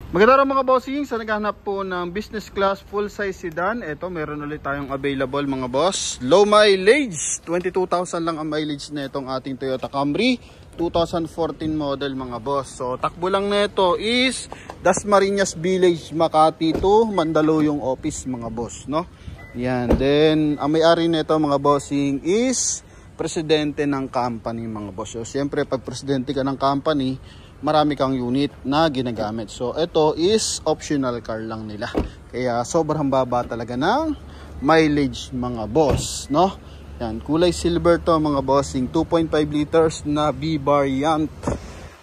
Magandang araw mga bossing, sa naghahanap po ng business class full size sedan, ito meron ulit tayong available mga boss. Low mileage, 22,000 lang ang mileage na itong ating Toyota Camry 2014 model mga boss. So takbo lang na ito is Dasmariñas Village, Makati to Mandaluyong office mga boss, no? Yan, then ang may-ari nito mga bossing is presidente ng company mga boss. So siyempre pag presidente ka ng company, marami kang unit na ginagamit. So ito is optional car lang nila. Kaya sobrang baba talaga ng mileage mga boss, no? Yan, kulay silver to mga bossing, 2.5 liters na B-variant.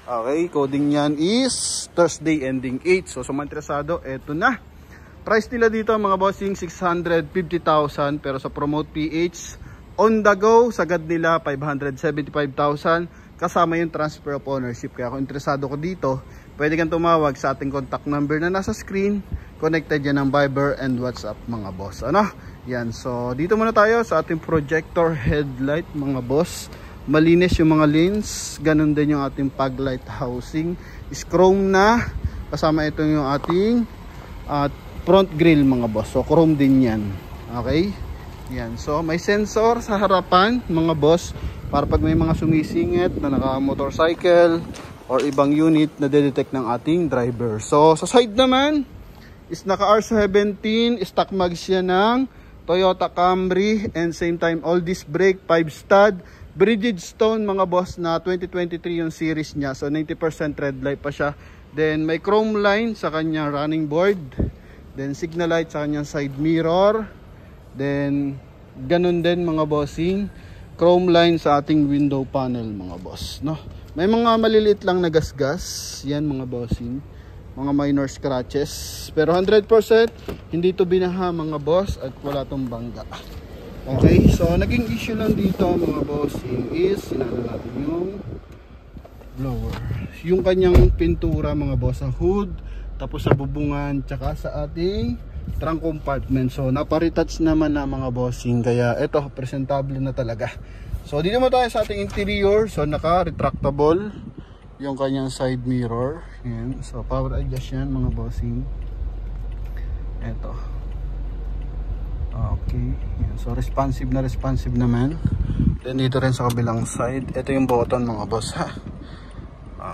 Okay, coding yan is Thursday ending 8. So sa mga interesado, eto na. Price nila dito mga bossing 650,000, pero sa Promote PH on the go sagad nila 575,000. Kasama yung transfer of ownership. Kaya kung interesado ko dito, pwede kang tumawag sa ating contact number na nasa screen. Connected yan ng Viber and WhatsApp mga boss. Ano? Yan. So dito muna tayo sa ating projector headlight mga boss. Malinis yung mga lens. Ganun din yung ating fog light housing. Is chrome na. Kasama ito yung ating front grille mga boss. So chrome din yan. Okay? Yan. So may sensor sa harapan mga boss, para pag may mga sumisingit na naka-motorcycle or ibang unit na detect ng ating driver. So sa side naman is naka R17, stock mag siya ng Toyota Camry, and same time all disc brake, 5 stud, Bridgestone mga boss na 2023 yung series niya. So 90% red light pa siya. Then may chrome line sa kanya running board. Then signal light sa kanyang side mirror. Then ganun din mga bossing, chrome line sa ating window panel mga boss, no? May mga maliliit lang na gasgas yan mga bossing, mga minor scratches, pero 100% hindi to binaha mga boss at wala tong bangga. Okay, so naging issue lang dito mga bossing is sinalo natin yung blower, yung kanyang pintura mga boss, sa hood, tapos sa bubungan, tsaka sa ating trunk compartment. So naparetouch naman na mga bossing, kaya ito presentable na talaga. So dito mo tayo sa ating interior. So naka retractable yung kanyang side mirror. Yan. So power adjust yan mga bossing. Ito. Okay. Yan. So responsive naman. Then dito rin sa kabilang side, ito yung button mga boss ha.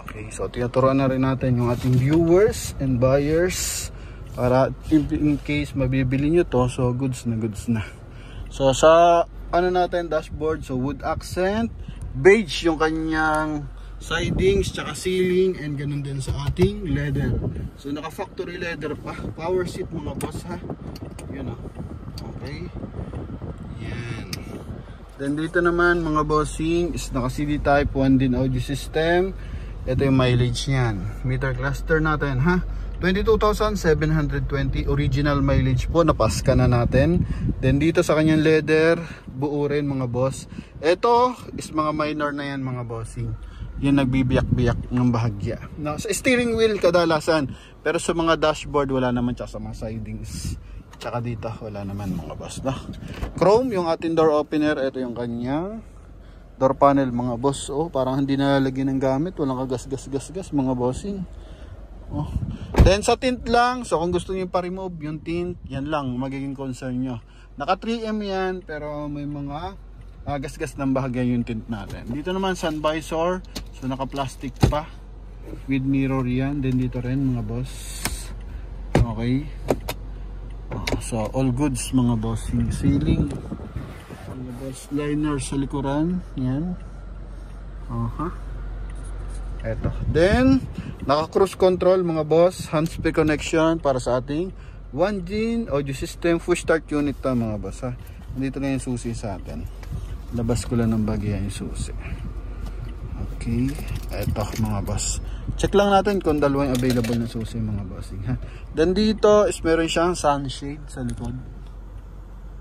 Okay. So tinuturuan na rin natin yung ating viewers and buyers, para in case mabibili nyo to, so goods na. So sa ano natin dashboard, so wood accent, beige yung kanyang sidings, tsaka ceiling, and ganun din sa ating leather. So naka factory leather pa, power seat mga boss ha. Yun o. Okay. Yan. Then dito naman mga bossing is naka CD type 1 din audio system. Ito yung mileage niyan, meter cluster natin ha, 22,720 original mileage po, napaska na natin. Then dito sa kanyang leather, buo rin mga boss. Ito is mga minor na yan mga bossing, yung nagbibiyak-biyak ng bahagya. Now, sa steering wheel kadalasan, pero sa mga dashboard wala naman, tsaka sa mga sidings, tsaka dito wala naman mga boss, no? Chrome yung ating door opener. Ito yung kanyang door panel mga boss. Oh, parang hindi nalalagyan ng gamit, walang kagas-gas mga bossing. Oh. Then sa tint lang, so kung gusto niyo pa-remove yung tint, yan lang magiging concern nyo. Naka 3M yan, pero may mga gasgas ng bahagya yung tint natin. Dito naman sun visor, so naka plastic pa with mirror yan. Then dito rin mga boss. Okay. So all goods mga boss. Yung ceiling mga boss, liner sa likuran yan. Eto. Then naka cruise control mga boss, hands-free connection para sa ating 1G audio system, push start unit to mga boss ha. Dito na yung susi sa atin, labas ko lang ng bagya yung susi. Okay, eto mga boss, check lang natin kung dalawa yung available na susi mga bossing ha. Then dito is meron siyang sunshade sa likod,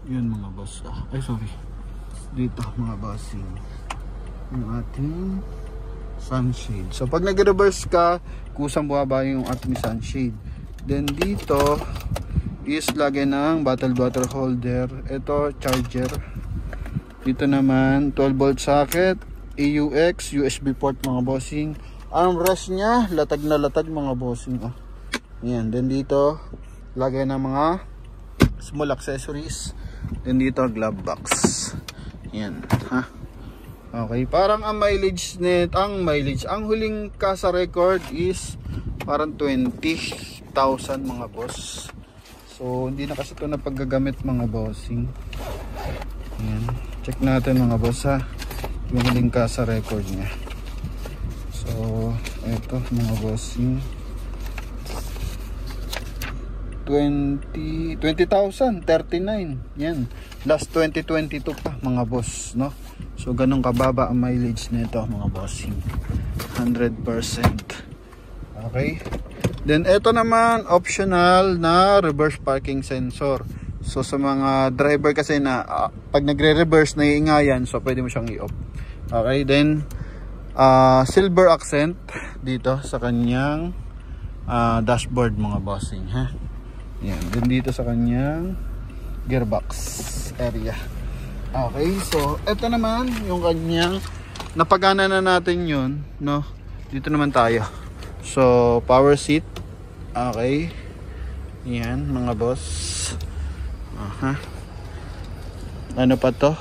yun mga boss. Ay sorry, dito mga bossing yung ating sunshade. So pag nag-reverse ka, kusang bumaba yung ating sunshade. Then dito is lagay ng bottle water holder. Ito charger. Dito naman 12 volt socket, AUX, USB port mga bossing. Armrest nya latag na latag mga bossing. Yan, then dito lagay ng mga small accessories. Then dito glove box. Yan, ha. Okay, parang ang mileage ang huling kasa record is parang 20,000 mga boss. So hindi na kasi ito na paggagamit mga bossing. Yan, check natin mga boss ha, yung huling kasa record niya. So eto mga bossing, 20,039. Yan. Last 2022 pa mga boss, no? So ganun kababa ang mileage nito mga bossing. 100%. Okay. Then ito naman optional na reverse parking sensor. So sa mga driver kasi na pag nagre-reverse naiingayan, so pwede mo siyang i-off. Okay, then silver accent dito sa kanyang dashboard mga bossing, ha. Yan, din dito sa kanyang gearbox area. Okay, so ito naman yung kanyang napagana na natin yun, no? Dito naman tayo. So power seat. Okay. Yan mga boss. Aha. Ano pa to?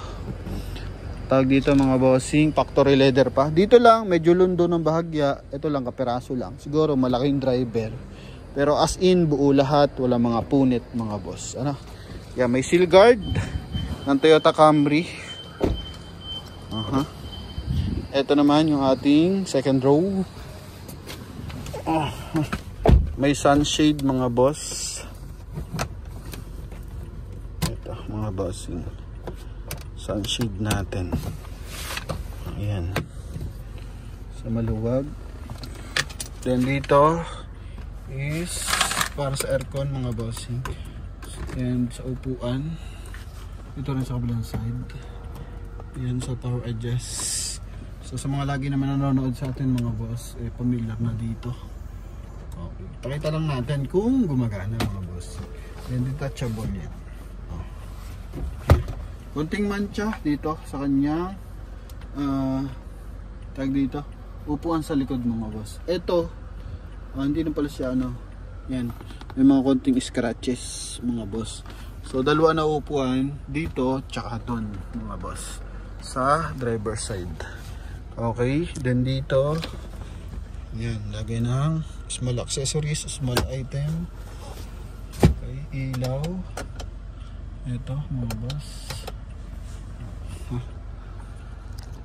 Tawag dito mga bossing, factory leather pa. Dito lang medyo lundo ng bahagya. Ito lang kaperaso lang. Siguro malaking driver. Pero as in, buo lahat, wala mga punit mga boss. Ano? Yeah, may seal guard ng Toyota Camry. Ito naman yung ating second row. May sunshade mga boss. Ito mga bossing, sunshade natin. Ayan. Sa maluwag. Then dito is para sa aircon mga bossing. And sa upuan dito rin sa kabilang side. Yan sa tower edges. So sa mga lagi naman nanonood sa atin mga boss, familiar na dito. Okay, pakita lang natin kung gumagana mga boss. Then detachable yan. Okay. Kunting mancha dito sa kanya tag dito upuan sa likod mga boss. Ito hindi na pala siya ano. Yan. May mga konting scratches mga boss. So dalawa na upuan dito tsaka doon mga boss sa driver side. Okay, then dito yan, lagay ng small accessories, small item. Okay, ilaw. Ito mga boss.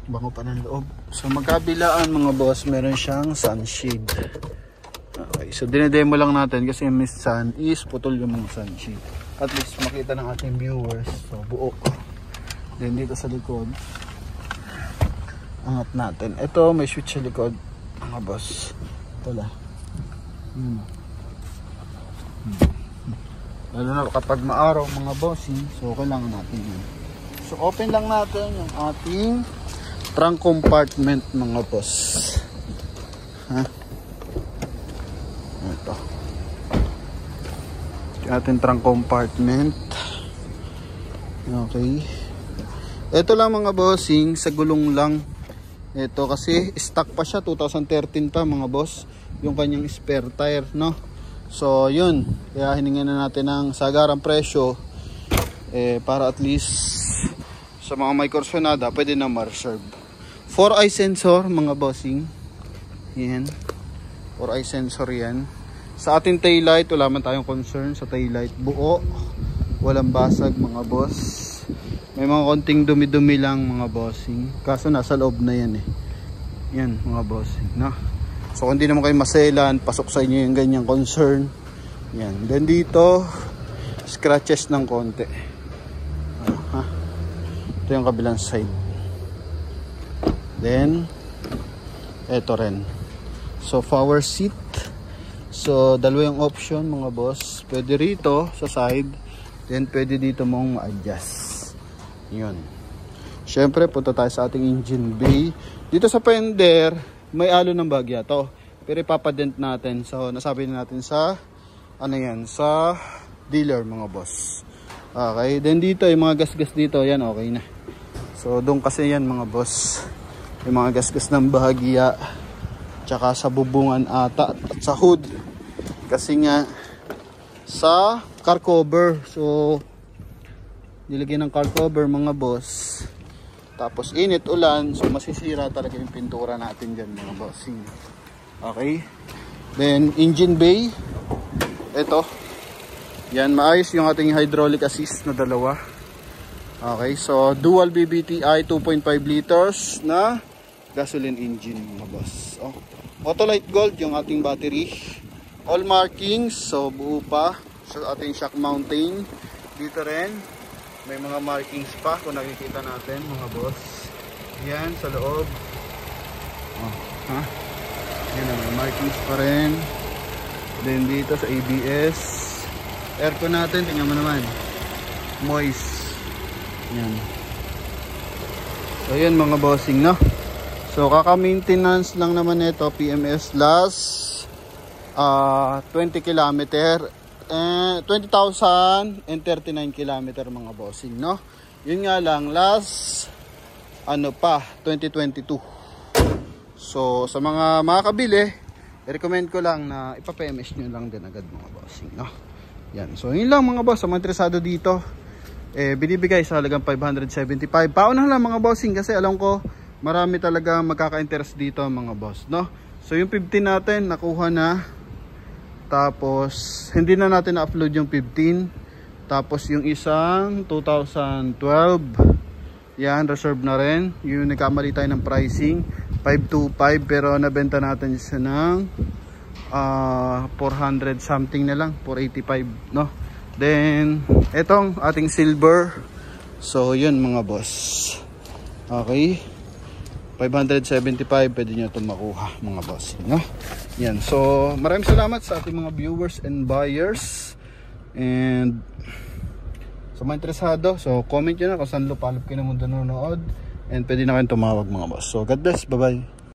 Bango pa ng loob. So magkabilaan mga boss, meron siyang sunshade. Okay, so dinedemo lang natin kasi yung mist sun is putol yung mga sunshade. At least makita ng ating viewers. So buo. Then dito sa likod, angat natin. Ito may switch sa likod mga boss. Ito lang. Lalo na kapag maaraw mga bossing, so kailangan natin yun. So open lang natin yung ating trunk compartment mga boss. Ha? Ito yung ating trunk compartment. Okay, ito lang mga bossing, sa gulong lang ito kasi stock pa siya, 2013 pa mga boss yung kanyang spare tire, no? So yun, kaya hiningan na natin ng sagarang presyo para at least sa mga may kursyonada pwede na ma-reserve. 4-eye sensor mga bossing. Yan, 4-eye sensor yan. Sa ating taillight, wala man tayong concern sa taillight. Buo, walang basag mga boss. May mga konting dumi-dumi lang mga bossing. Kaso nasa loob na yan eh. Yan mga bossing, no? So kung di naman kayo maselan, pasok sa inyo yung ganyang concern. Yan. Then dito, scratches ng konti. Ito yung kabilang side. Then, ito rin. So power seat. So dalawa yung option mga boss. Pwede rito sa side, then pwede dito mong ma-adjust. Yun. Syempre punta tayo sa ating engine bay. Dito sa fender may alo ng bagya to, pero ipapadent natin. So nasabi na natin sa ano yan, sa dealer mga boss. Okay, then dito yung mga gasgas dito, yan okay na. So doon kasi yan mga boss, yung mga gasgas ng bahagya tsaka sa bubungan ata at sa hood. kasi nga sa car cover. So nilagyan ng car cover mga boss. Tapos init, ulan, so masisira talaga yung pintura natin dyan mga bossing. Okay. Then engine bay. Ito. Yan, maayos yung ating hydraulic assist na dalawa. Okay, so dual BBTI 2.5 liters na gasoline engine mga boss. Oh. Autolite gold yung ating battery. All markings, so buo pa sa ating shock mounting. Dito rin may mga markings pa kung nakikita natin mga boss. Yan sa loob. Oh, ha? Yan, may markings pa rin. Then dito sa ABS. Aircon natin, tingnan mo naman. Moist. Yan. So yan mga bossing, no? So kaka-maintenance lang naman ito, PMS last 20 kilometer. 20,039 kilometer mga bossing, no? Yun nga lang, last 2022. So sa mga makakabili, i-recommend ko lang na ipa-PMS nyo lang din agad mga bossing, no? Yan, so yun lang mga boss. Sa mga interesado dito, binibigay sa halagang 575. Pauna lang mga bossing kasi alam ko marami talaga magkaka-interest dito mga boss, no? So yung 15 natin nakuha na. Tapos hindi na natin na-upload yung 15. Tapos yung isang 2012, yan, reserve na rin. Yung nagkamali tayo ng pricing 525, pero nabenta natin siya ng 400 something na lang, 485, no? Then etong ating silver, so yun mga boss. Okay, 575, pwede nyo itong makuha mga boss, no? Yan, so maraming salamat sa ating mga viewers and buyers. And sa mga interesado, so comment nyo na kung saan lupalop kayo na mundo nanonood. And pwede na kayong tumawag mga boss. So God bless, bye bye.